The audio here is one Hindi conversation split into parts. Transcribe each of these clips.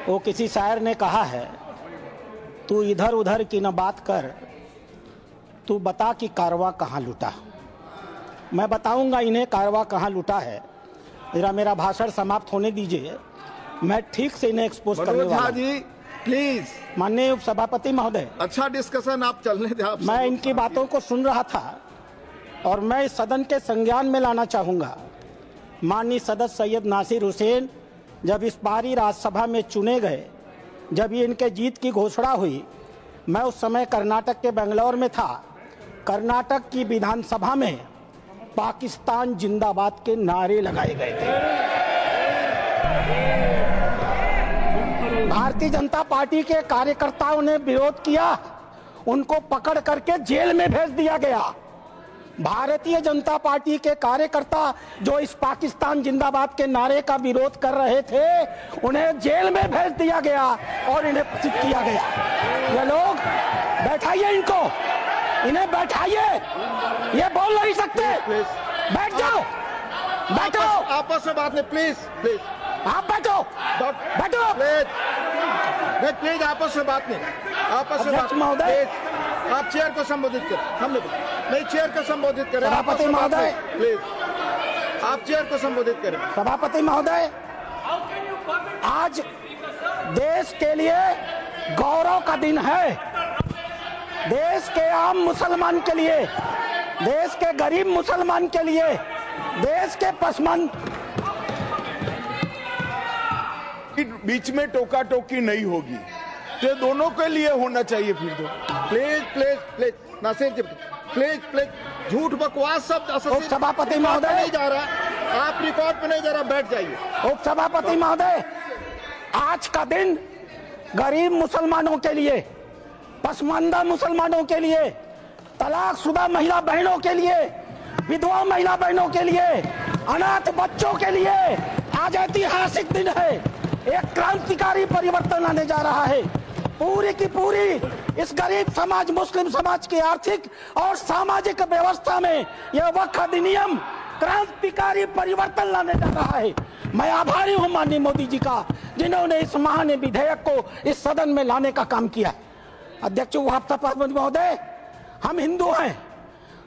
वो किसी शायर ने कहा है, तू इधर उधर की न बात कर, तू बता कि कारवां कहाँ लुटा। मैं बताऊंगा इन्हें कारवां कहाँ लुटा है। मेरा भाषण समाप्त होने दीजिए, मैं ठीक से इन्हें एक्सपोज करने वाला हूं। जी प्लीज। माननीय उपसभापति महोदय, अच्छा डिस्कशन आप चलने दें। मैं इनकी बातों को सुन रहा था और मैं इस सदन के संज्ञान में लाना चाहूंगा। माननीय सदस्य सैयद नासिर हुसैन जब इस बारी राज्यसभा में चुने गए, जब ये इनके जीत की घोषणा हुई, मैं उस समय कर्नाटक के बेंगलोर में था। कर्नाटक की विधानसभा में पाकिस्तान जिंदाबाद के नारे लगाए गए थे। भारतीय जनता पार्टी के कार्यकर्ताओं ने विरोध किया, उनको पकड़ करके जेल में भेज दिया गया। भारतीय जनता पार्टी के कार्यकर्ता जो इस पाकिस्तान जिंदाबाद के नारे का विरोध कर रहे थे, उन्हें जेल में भेज दिया गया और इन्हें प्रचित किया गया। ये लोग, बैठाइए इनको, इन्हें बैठाइए, ये बोल नहीं सकते। बैठ जाओ, बैठो। आपस में बात नहीं, प्लीज प्लीज। आप बैठो, बैठो प्लीज। आपस में बात नहीं, आपस में बात महोदय। आप चेयर को संबोधित करें, हम लोग नहीं चेयर को संबोधित करें। सभापति महोदय प्लीज, आप चेयर को संबोधित करें। सभापति महोदय, आज देश के लिए गौरव का दिन है। देश के आम मुसलमान के लिए, देश के गरीब मुसलमान के लिए, देश के पसमंद बीच में टोका टोकी नहीं होगी, ये दोनों के लिए होना चाहिए। फिर तो please please please Nasir ji, please please. झूठ बकवास शब्द उपसभापति महोदय नहीं जा रहा, आप रिकॉर्ड पे नहीं जा रहा, बैठ जाइए। उपसभापति महोदय, आज का दिन गरीब मुसलमानों के लिए, पसमानदा मुसलमानों के लिए, तलाकशुदा महिला बहनों के लिए, विधवा महिला बहनों के लिए, अनाथ बच्चों के लिए आज ऐतिहासिक दिन है। एक क्रांतिकारी परिवर्तन लाने जा रहा है। पूरी की पूरी इस गरीब समाज, मुस्लिम समाज की आर्थिक और सामाजिक व्यवस्था में यह वक्फ अधिनियम क्रांतिकारी परिवर्तन लाने जा रहा है। मैं आभारी हूं माननीय मोदी जी का, जिन्होंने इस महान विधेयक को इस सदन में लाने का काम किया। अध्यक्ष उपसभापति महोदय, हम हिंदू हैं,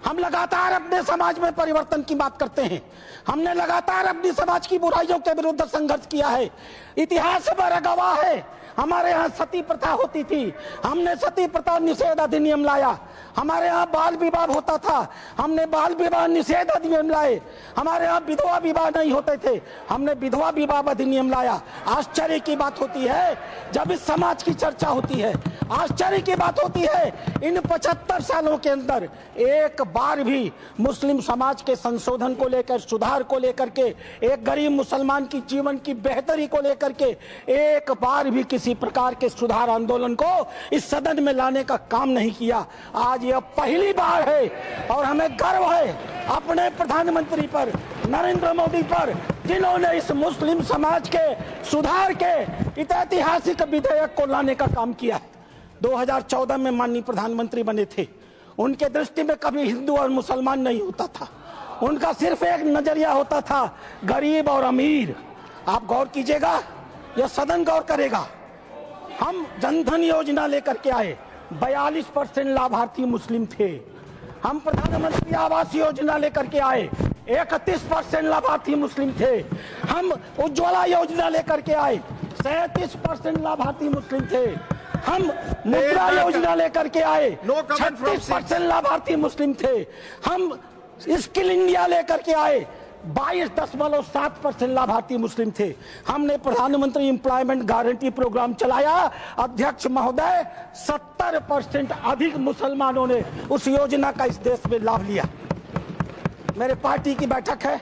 हम लगातार अपने समाज में परिवर्तन की बात करते हैं। हमने लगातार अपनी समाज की बुराइयों के विरुद्ध संघर्ष किया है। इतिहास पर गवाह है, हमारे यहाँ सती प्रथा होती थी, हमने सती प्रथा निषेध अधिनियम लाया। हमारे यहाँ बाल विवाह होता था, हमने बाल विवाह निषेध अधिनियम लाए। हमारे यहाँ विधवा विवाह नहीं होते थे, हमने विधवा विवाह अधिनियम लाया। आश्चर्य की बात होती है जब इस समाज की चर्चा होती है, आश्चर्य की बात होती है इन 75 सालों के अंदर एक बार भी मुस्लिम समाज के संशोधन को लेकर, सुधार को लेकर के, एक गरीब मुसलमान की जीवन की बेहतरी को लेकर के एक बार भी किसी प्रकार के सुधार आंदोलन को इस सदन में लाने का काम नहीं किया। आज यह पहली बार है और हमें गर्व है अपने प्रधानमंत्री पर, नरेंद्र मोदी पर, जिन्होंने इस मुस्लिम समाज के सुधार के इस ऐतिहासिक विधेयक को लाने का काम किया है। 2014 में माननीय प्रधानमंत्री बने थे, उनके दृष्टि में कभी हिंदू और मुसलमान नहीं होता था, उनका सिर्फ एक नजरिया होता था, गरीब और अमीर। आप गौर कीजिएगा, यह सदन गौर करेगा। हम जनधन योजना लेकर के आए, 42% लाभार्थी मुस्लिम थे। हम प्रधानमंत्री आवास योजना लेकर के आए, 31% लाभार्थी मुस्लिम थे। हम उज्ज्वला योजना लेकर के आए, 37% लाभार्थी मुस्लिम थे। हम मुद्रा योजना लेकर के आए, 36% लाभार्थी मुस्लिम थे। हम स्किल इंडिया लेकर के आए, 22.7% लाभार्थी मुस्लिम थे। हमने प्रधानमंत्री एम्प्लॉयमेंट गारंटी प्रोग्राम चलाया। अध्यक्ष महोदय, 70% अधिक मुसलमानों ने उस योजना का इस देश में लाभ लिया। मेरे पार्टी की बैठक है,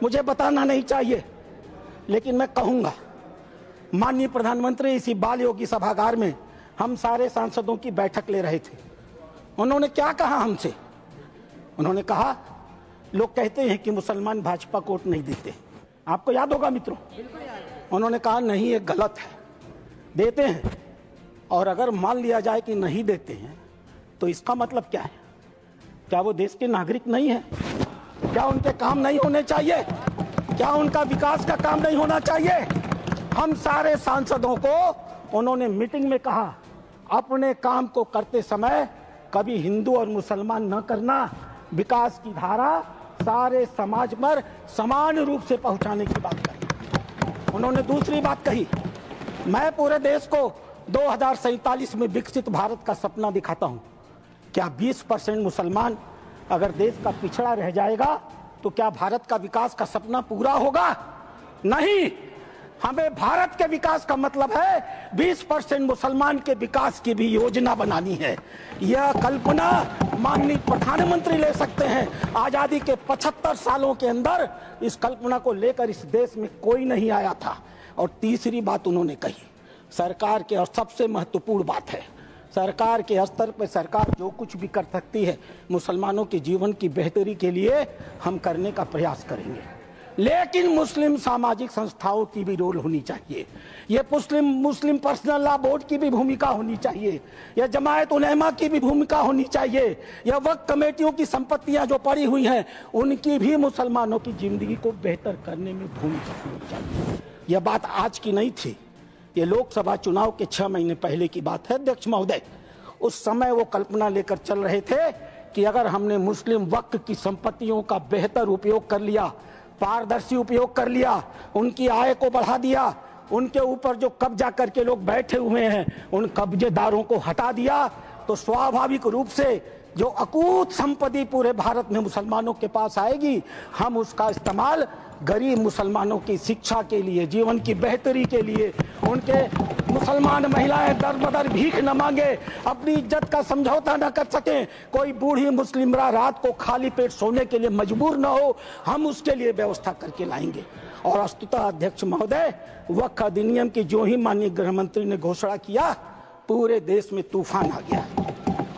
मुझे बताना नहीं चाहिए, लेकिन मैं कहूंगा, माननीय प्रधानमंत्री इसी बाल योगी सभागार में हम सारे सांसदों की बैठक ले रहे थे। उन्होंने क्या कहा हमसे? उन्होंने कहा, लोग कहते हैं कि मुसलमान भाजपा को वोट नहीं देते, आपको याद होगा मित्रों। उन्होंने कहा नहीं, ये गलत है, देते हैं। और अगर मान लिया जाए कि नहीं देते हैं तो इसका मतलब क्या है? क्या वो देश के नागरिक नहीं है? क्या उनके काम नहीं होने चाहिए? क्या उनका विकास का काम नहीं होना चाहिए? हम सारे सांसदों को उन्होंने मीटिंग में कहा, अपने काम को करते समय कभी हिंदू और मुसलमान न करना, विकास की धारा सारे समाज पर समान रूप से पहुंचाने की बात कही। उन्होंने दूसरी बात कही, मैं पूरे देश को 2047 में विकसित भारत का सपना दिखाता हूं। क्या 20% मुसलमान अगर देश का पिछड़ा रह जाएगा तो क्या भारत का विकास का सपना पूरा होगा? नहीं। हमें भारत के विकास का मतलब है 20% मुसलमान के विकास की भी योजना बनानी है। यह कल्पना माननीय प्रधानमंत्री ले सकते हैं। आजादी के 75 सालों के अंदर इस कल्पना को लेकर इस देश में कोई नहीं आया था। और तीसरी बात उन्होंने कही, सरकार के, और सबसे महत्वपूर्ण बात है, सरकार के स्तर पर सरकार जो कुछ भी कर सकती है मुसलमानों के जीवन की बेहतरी के लिए हम करने का प्रयास करेंगे। लेकिन मुस्लिम सामाजिक संस्थाओं की भी रोल होनी चाहिए। ये मुस्लिम पर्सनल लॉ बोर्ड की भी भूमिका होनी चाहिए। यह जमायत उलेमा की भी भूमिका होनी चाहिए। यह वक्फ कमेटियों की संपत्तियां जो पड़ी हुई हैं उनकी भी मुसलमानों की जिंदगी को बेहतर करने में भूमिका होनी चाहिए। यह बात आज की नहीं थी, ये लोकसभा चुनाव के 6 महीने पहले की बात है अध्यक्ष महोदय। उस समय वो कल्पना लेकर चल रहे थे कि अगर हमने मुस्लिम वक्फ की संपत्तियों का बेहतर उपयोग कर लिया, पारदर्शी उपयोग कर लिया, उनकी आय को बढ़ा दिया, उनके ऊपर जो कब्जा करके लोग बैठे हुए हैं उन कब्जेदारों को हटा दिया, तो स्वाभाविक रूप से जो अकूत संपत्ति पूरे भारत में मुसलमानों के पास आएगी, हम उसका इस्तेमाल गरीब मुसलमानों की शिक्षा के लिए, जीवन की बेहतरी के लिए, उनके मुसलमान महिलाएं दर बदर भीख न मांगे, अपनी इज्जत का समझौता न कर सके, कोई बूढ़ी मुस्लिमरा रात को खाली पेट सोने के लिए मजबूर न हो, हम उसके लिए व्यवस्था करके लाएंगे। और वस्तुतः अध्यक्ष महोदय, वक्फ अधिनियम की जो ही माननीय गृह मंत्री ने घोषणा किया, पूरे देश में तूफान आ गया।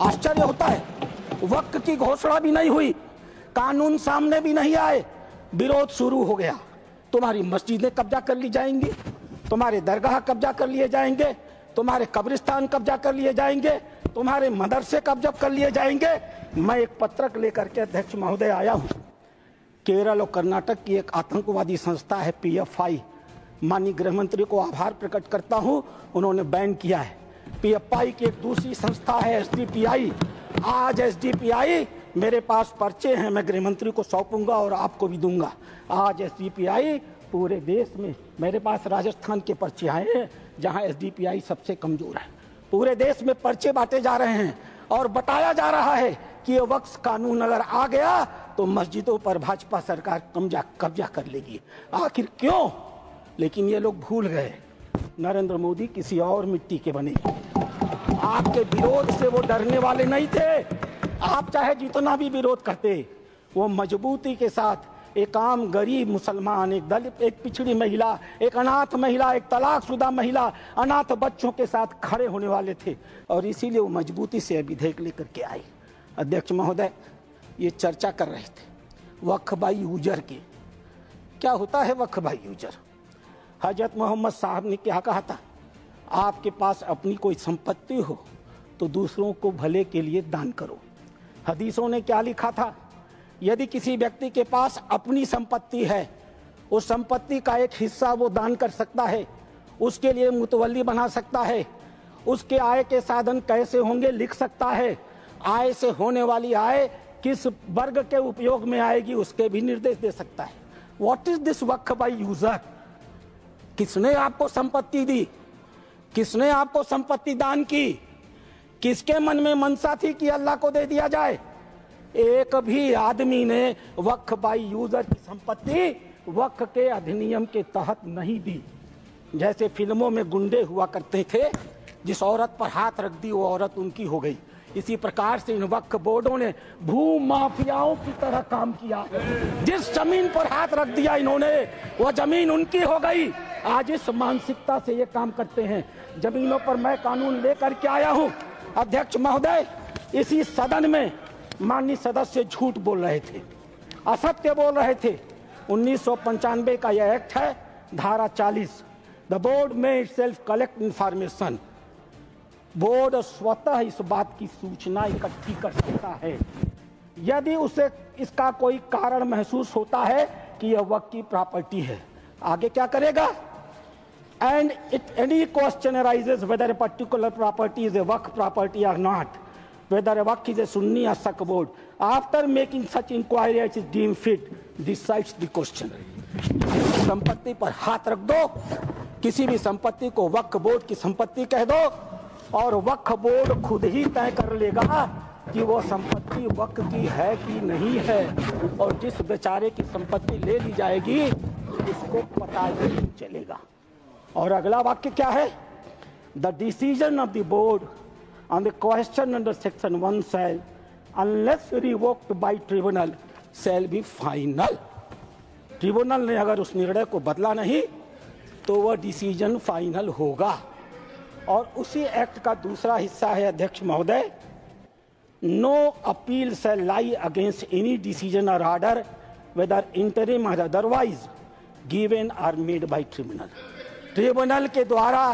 आश्चर्य होता है, वक्फ की घोषणा भी नहीं हुई, कानून सामने भी नहीं आए, विरोध शुरू हो गया। तुम्हारी मस्जिदें कब्जा कर ली जाएंगी, तुम्हारे दरगाह कब्जा कर लिए जाएंगे, तुम्हारे कब्रिस्तान कब्जा कर लिए जाएंगे, तुम्हारे मदरसे कब्जा कर लिए जाएंगे। मैं एक पत्रक लेकर के अध्यक्ष महोदय आया हूं। केरल और कर्नाटक की एक आतंकवादी संस्था है PFI, माननीय गृह मंत्री को आभार प्रकट करता हूं, उन्होंने बैन किया है। PFI की एक दूसरी संस्था है SDPI। आज SDPI, मेरे पास पर्चे हैं, मैं गृह मंत्री को सौंपूंगा और आपको भी दूंगा। आज SDPI पूरे देश में, मेरे पास राजस्थान के पर्चे आए हैं जहां SDPI सबसे कमजोर है। पूरे देश में पर्चे बांटे जा रहे हैं और बताया जा रहा है कि ये वक्फ कानून अगर आ गया तो मस्जिदों पर भाजपा सरकार कब्जा कर लेगी। आखिर क्यों? लेकिन ये लोग भूल गए, नरेंद्र मोदी किसी और मिट्टी के बने। आपके विरोध से वो डरने वाले नहीं थे। आप चाहे जितना भी विरोध करते, वो मजबूती के साथ एक आम गरीब मुसलमान, एक दलित, एक पिछड़ी महिला, एक अनाथ महिला, एक तलाकशुदा महिला, अनाथ बच्चों के साथ खड़े होने वाले थे और इसीलिए वो मजबूती से विधेयक लेकर के आए। अध्यक्ष महोदय, ये चर्चा कर रहे थे वक्फ बाई यूजर की। क्या होता है वक्फ बाई यूजर? हजरत मोहम्मद साहब ने क्या कहा था? आपके पास अपनी कोई संपत्ति हो तो दूसरों को भले के लिए दान करो। हदीसों ने क्या लिखा था? यदि किसी व्यक्ति के पास अपनी संपत्ति है, उस संपत्ति का एक हिस्सा वो दान कर सकता है, उसके लिए मुतवल्ली बना सकता है, उसके आय के साधन कैसे होंगे लिख सकता है, आय से होने वाली आय किस वर्ग के उपयोग में आएगी उसके भी निर्देश दे सकता है। What is this Waqf by user? किसने आपको संपत्ति दी? किसने आपको संपत्ति दान की? किसके मन में मनसा थी कि अल्लाह को दे दिया जाए? एक भी आदमी ने वक्फ बाई यूजर की संपत्ति वक्फ के अधिनियम के तहत नहीं दी। जैसे फिल्मों में गुंडे हुआ करते थे, जिस औरत पर हाथ रख दी वो औरत उनकी हो गई। इसी प्रकार से इन वक्फ बोर्डों ने भू माफियाओं की तरह काम किया। जिस जमीन पर हाथ रख दिया इन्होंने, वो जमीन उनकी हो गई। आज इस मानसिकता से ये काम करते हैं। जमीनों पर मैं कानून लेकर के आया हूं। अध्यक्ष महोदय, इसी सदन में माननीय सदस्य झूठ बोल रहे थे, असत्य बोल रहे थे। 1995 का यह एक्ट है, धारा 40, द बोर्ड में इटसेल्फ कलेक्ट इंफॉर्मेशन। बोर्ड स्वतः इस बात की सूचना इकट्ठी कर सकता है यदि उसे इसका कोई कारण महसूस होता है कि यह वक्फ की प्रॉपर्टी है। आगे क्या करेगा? and any question arises whether a particular property is a waqf property or not, whether a waqf is a Sunni or Saqf board, after making such inquiry as is deemed fit, decides the question. संपत्ति पर हाथ रख दो, किसी भी संपत्ति को वक्फ बोर्ड की संपत्ति कह दो और वक्फ बोर्ड खुद ही तय कर लेगा कि वो संपत्ति वक्फ की है कि नहीं है, और जिस बेचारे की संपत्ति ले ली जाएगी उसको पता नहीं चलेगा। और अगला वाक्य क्या है? The decision of the board on the question under section 1 shall, unless revoked by tribunal, shall be final। Tribunal ने अगर उस निर्णय को बदला नहीं तो वह डिसीजन फाइनल होगा। और उसी एक्ट का दूसरा हिस्सा है अध्यक्ष महोदय, no appeal shall lie against any decision or order whether interim or otherwise given or made by tribunal. Tribunal के द्वारा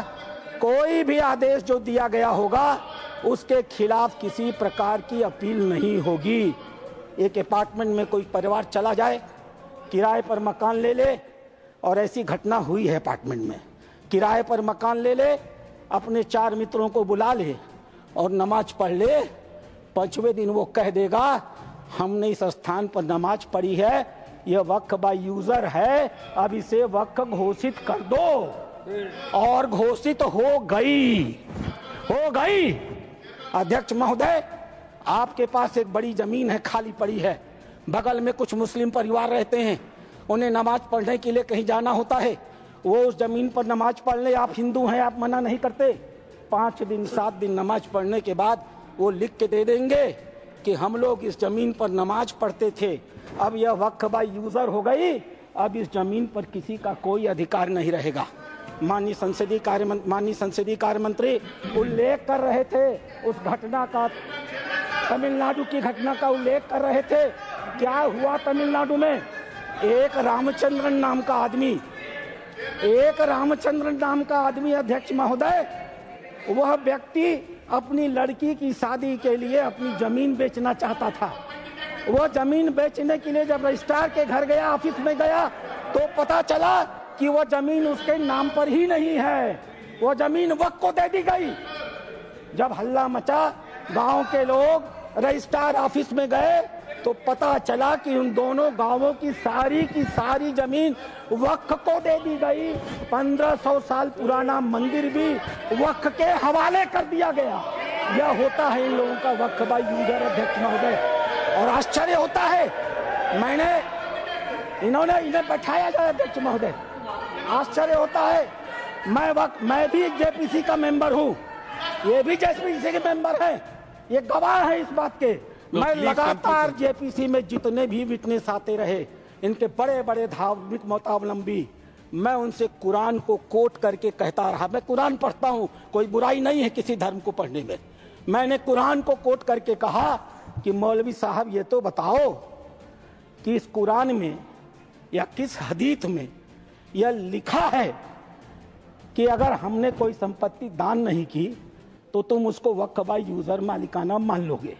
कोई भी आदेश जो दिया गया होगा उसके खिलाफ किसी प्रकार की अपील नहीं होगी। एक अपार्टमेंट में कोई परिवार चला जाए, किराए पर मकान ले ले, और ऐसी घटना हुई है अपार्टमेंट में, किराए पर मकान ले ले, अपने 4 मित्रों को बुला ले और नमाज पढ़ ले, 5वें दिन वो कह देगा हमने इस स्थान पर नमाज पढ़ी है, यह वक्फ बाय यूजर है, अब इसे वक्फ घोषित कर दो। और घोषित हो गई। अध्यक्ष महोदय, आपके पास एक बड़ी जमीन है, खाली पड़ी है, बगल में कुछ मुस्लिम परिवार रहते हैं, उन्हें नमाज पढ़ने के लिए कहीं जाना होता है, वो उस जमीन पर नमाज पढ़ ले, आप हिंदू हैं, आप मना नहीं करते, 5 दिन 7 दिन नमाज पढ़ने के बाद वो लिख के दे देंगे कि हम लोग इस जमीन पर नमाज पढ़ते थे, अब यह वक्फ बाय यूजर हो गई, अब इस जमीन पर किसी का कोई अधिकार नहीं रहेगा। माननीय संसदीय कार्य मंत्री उल्लेख कर रहे थे उस घटना का, तमिलनाडु की घटना का उल्लेख कर रहे थे। क्या हुआ तमिलनाडु में? एक रामचंद्रन नाम का आदमी अध्यक्ष महोदय, वह व्यक्ति अपनी लड़की की शादी के लिए अपनी जमीन बेचना चाहता था। वह जमीन बेचने के लिए जब रजिस्ट्रार के घर गया, ऑफिस में गया, तो पता चला कि वह जमीन उसके नाम पर ही नहीं है, वह जमीन वक्फ को दे दी गई। जब हल्ला मचा, गांव के लोग रजिस्ट्रार ऑफिस में गए तो पता चला कि उन दोनों गांवों की सारी जमीन वक्फ को दे दी गई। 1500 साल पुराना मंदिर भी वक्फ के हवाले कर दिया गया। यह होता है इन लोगों का वक्फ बाय यूजर अध्यक्ष महोदय। और आश्चर्य होता है, इन्हें बैठाया जाए अध्यक्ष महोदय, आश्चर्य होता है, मैं भी जेपीसी का मेंबर हूँ, ये भी जेपीसी के मेंबर हैं, ये गवाह है इस बात के। मैं लगातार जेपीसी में जितने भी विटनेस आते रहे, इनके बड़े बड़े धार्मिक मतावलंबी, मैं उनसे कुरान को कोट करके कहता रहा। मैं कुरान पढ़ता हूँ, कोई बुराई नहीं है किसी धर्म को पढ़ने में। मैंने कुरान को कोट करके कहा कि मौलवी साहब ये तो बताओ कि इस कुरान में या किस हदीस में यह लिखा है कि अगर हमने कोई संपत्ति दान नहीं की तो तुम उसको वक्फ बाय यूजर मालिकाना मान लोगे।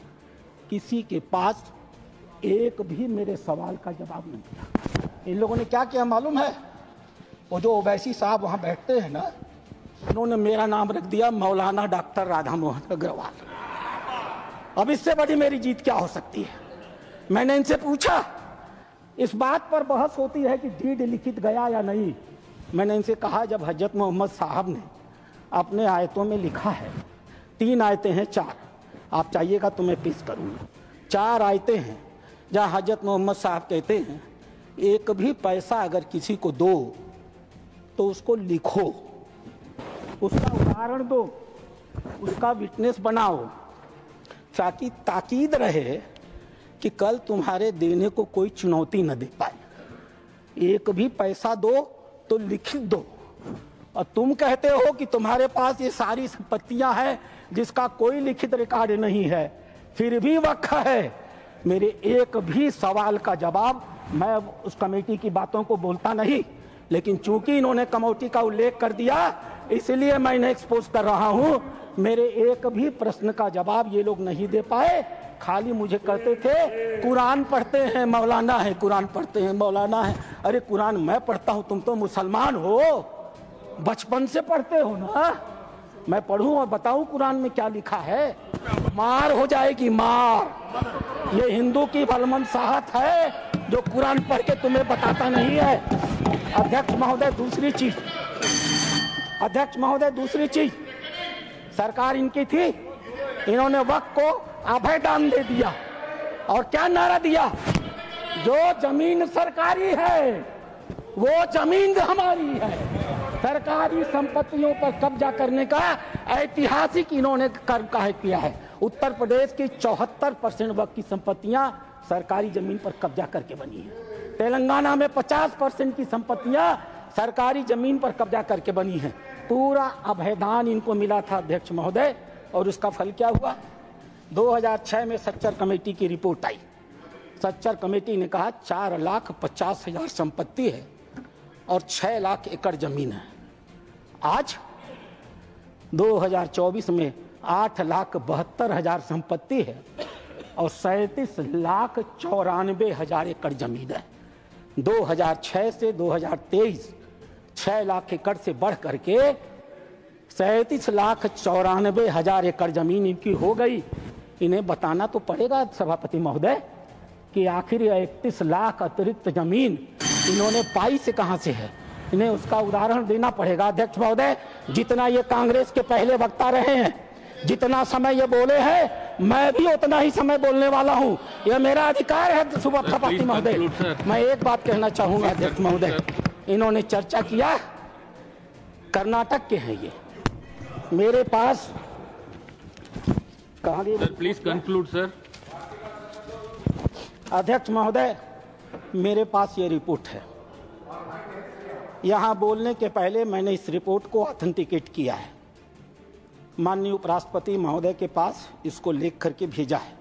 किसी के पास एक भी मेरे सवाल का जवाब नहीं दिया। इन लोगों ने क्या किया मालूम है? वो जो ओवैसी साहब वहां बैठते हैं ना, उन्होंने मेरा नाम रख दिया मौलाना डॉक्टर राधा मोहन अग्रवाल। अब इससे बड़ी मेरी जीत क्या हो सकती है? मैंने इनसे पूछा, इस बात पर बहस होती है कि डीड लिखित गया या नहीं। मैंने इनसे कहा, जब हजरत मोहम्मद साहब ने अपने आयतों में लिखा है, 3 आयतें हैं, 4 आप चाहिएगा तो मैं पेश करूंगा। 4 आयतें हैं जहां हजरत मोहम्मद साहब कहते हैं एक भी पैसा अगर किसी को दो तो उसको लिखो, उसका उदाहरण दो, उसका विटनेस बनाओ, ताकि ताकीद रहे कि कल तुम्हारे देने को कोई चुनौती न दे पाए। एक भी पैसा दो तो लिखित दो। और तुम कहते हो कि तुम्हारे पास ये सारी संपत्तियां हैं जिसका कोई लिखित रिकॉर्ड नहीं है, फिर भी वक्फ है। मेरे एक भी सवाल का जवाब, मैं उस कमेटी की बातों को बोलता नहीं, लेकिन चूंकि इन्होंने कमेटी का उल्लेख कर दिया इसलिए मैं इन्हें एक्सपोज कर रहा हूं। मेरे एक भी प्रश्न का जवाब ये लोग नहीं दे पाए, खाली मुझे कहते थे कुरान पढ़ते हैं मौलाना है, कुरान पढ़ते हैं मौलाना है। अरे कुरान मैं पढ़ता हूं, तुम तो मुसलमान हो, बचपन से पढ़ते हो ना। मैं पढ़ूं और बताऊं कुरान में क्या लिखा है? मार हो जाएगी मार। ये हिंदू की भलमनसाहत है जो कुरान पढ़ के तुम्हें बताता नहीं है। अध्यक्ष महोदय दूसरी चीज, सरकार इनकी थी, इन्होंने वक्त को अभयदान दे दिया और क्या नारा दिया? जो जमीन सरकारी है वो जमीन हमारी है। सरकारी संपत्तियों पर कब्जा करने का ऐतिहासिक इन्होंने कर्म काहे किया है। उत्तर प्रदेश की 74% वक्त की संपत्तियां सरकारी जमीन पर कब्जा करके बनी है। तेलंगाना में 50% की संपत्तियां सरकारी जमीन पर कब्जा करके बनी है। पूरा अभयदान इनको मिला था अध्यक्ष महोदय, और उसका फल क्या हुआ? 2006 में सच्चर कमेटी की रिपोर्ट आई। सच्चर कमेटी ने कहा 4,50,000 संपत्ति है और 6 लाख एकड़ जमीन है। आज 2024 में 8,72,000 संपत्ति है और 37,94,000 एकड़ जमीन है। 2006 से 2023 6 लाख एकड़ से बढ़ करके 37,94,000 एकड़ जमीन इनकी हो गई। इन्हें बताना तो पड़ेगा सभापति महोदय कि आखिर 31 लाख अतिरिक्त जमीन इन्होंने पाई से कहां से है। इन्हें उसका उदाहरण देना पड़ेगा। अध्यक्ष महोदय, जितना ये कांग्रेस के पहले वक्ता रहे हैं, जितना समय ये बोले हैं, मैं भी उतना ही समय बोलने वाला हूं। यह मेरा अधिकार है सभापति महोदय। मैं एक बात कहना चाहूंगा अध्यक्ष महोदय, इन्होंने चर्चा किया कर्नाटक के हैं ये, मेरे पास कहां दिए? Please conclude sir. अध्यक्ष महोदय, मेरे पास ये रिपोर्ट है। यहां बोलने के पहले मैंने इस रिपोर्ट को ऑथेंटिकेट किया है। माननीय उपराष्ट्रपति महोदय के पास इसको लिख करके भेजा है।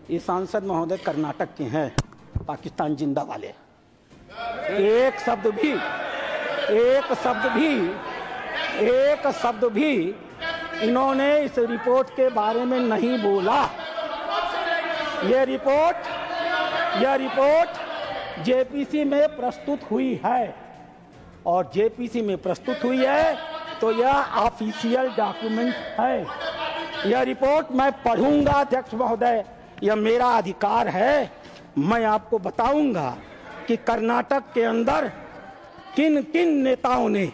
ये सांसद महोदय कर्नाटक के हैं, पाकिस्तान जिंदा वाले। एक शब्द भी इन्होंने इस रिपोर्ट के बारे में नहीं बोला। यह रिपोर्ट जेपीसी में प्रस्तुत हुई है, और जेपीसी में प्रस्तुत हुई है तो यह ऑफिशियल डॉक्यूमेंट है। यह रिपोर्ट मैं पढ़ूंगा अध्यक्ष महोदय, यह मेरा अधिकार है। मैं आपको बताऊंगा कि कर्नाटक के अंदर किन किन नेताओं ने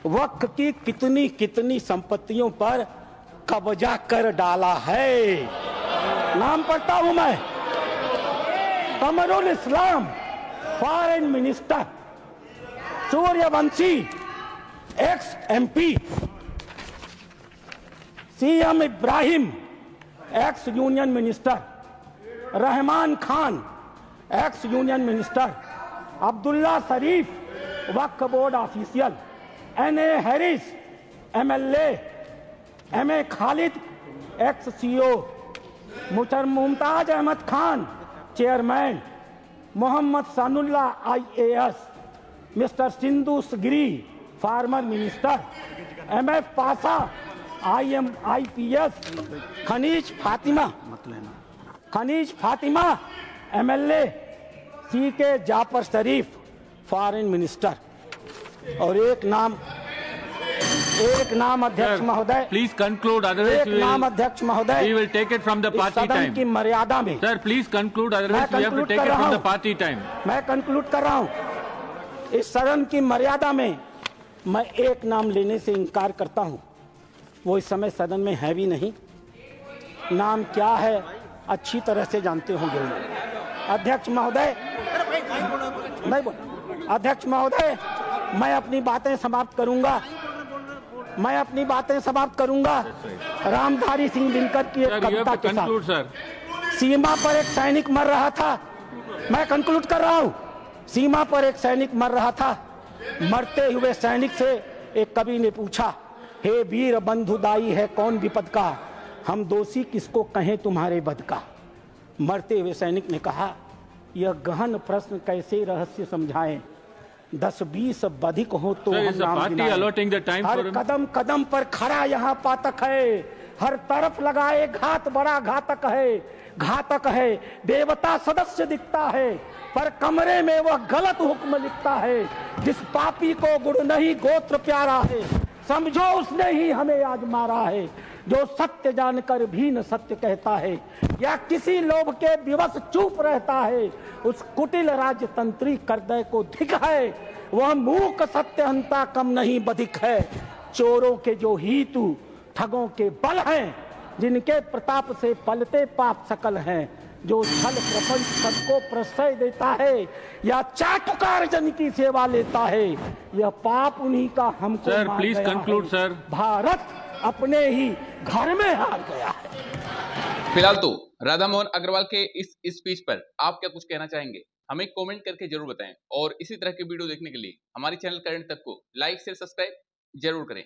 वक्त की कितनी कितनी संपत्तियों पर कब्जा कर डाला है। नाम पढ़ता हूं मैं। Qamrul Islam foreign minister, Suryavanshi ex MP, CM Ibrahim ex union minister, Rahman Khan ex union minister, Abdulla Sharif Waqf board official, NA Haris MLA, MA Khalid ex CO, Mumtaz Ahmed Khan chairman, Mohammed Sanaulla IAS, mister Sindhu Giri former minister, MF Pasha IPS, Khaneez Fatima MLA, CK Jaffer Sharief foreign minister, और एक नाम अध्यक्ष महोदय, प्लीज कंक्लूड, एक नाम अध्यक्ष महोदय, we will take it from the party सदन time की मर्यादा में। Sir please conclude, otherwise we have to take it from the party time। मैं कंक्लूड कर रहा हूं। इस सदन की मर्यादा में मैं एक नाम लेने से इनकार करता हूं। वो इस समय सदन में है भी नहीं। नाम क्या है अच्छी तरह से जानते होंगे। अध्यक्ष महोदय, अध्यक्ष महोदय, मैं अपनी बातें समाप्त करूंगा। रामधारी सिंह दिनकर की एक कविता के साथ। सीमा पर एक सैनिक मर रहा था, मैं कंक्लूड कर रहा हूं। सीमा पर एक सैनिक मर रहा था। मरते हुए सैनिक से एक कवि ने पूछा, हे वीर बंधुदाई है कौन विपद का, हम दोषी किसको कहें तुम्हारे बद का। मरते हुए सैनिक ने कहा, यह गहन प्रश्न कैसे रहस्य समझाएं, 10-20 बधिक हो तो हम नाम गिनाएं। हर कदम कदम पर खड़ा यहाँ पातक है, हर तरफ लगाए घात बड़ा घातक है। घातक है। देवता सदस्य दिखता है पर कमरे में वह गलत हुक्म लिखता है। जिस पापी को गुण नहीं गोत्र प्यारा है, समझो उसने ही हमें आज मारा है। जो सत्य जानकर भी न सत्य कहता है या किसी लोभ के विवश चुप रहता है, उस कुटिल राजतंत्री करदय को धिक है। वह मूक सत्यहंता कम नहीं बधिक है। चोरों के जो हीतु ठगों के बल हैं, जिनके प्रताप से पलते पाप सकल हैं। जो छल प्रपंच सबको प्रश्रय देता है या चाटुकार जन की सेवा लेता है, यह पाप उन्हीं का हमको सर मार प्लीज गया कंक्लूड है। सर। भारत अपने ही घर में हार गया है। फिलहाल तो राधा मोहन अग्रवाल के इस स्पीच पर आप क्या कुछ कहना चाहेंगे, हमें कमेंट करके जरूर बताएं। और इसी तरह के वीडियो देखने के लिए हमारे चैनल करंट तक को लाइक शेयर सब्सक्राइब जरूर करें।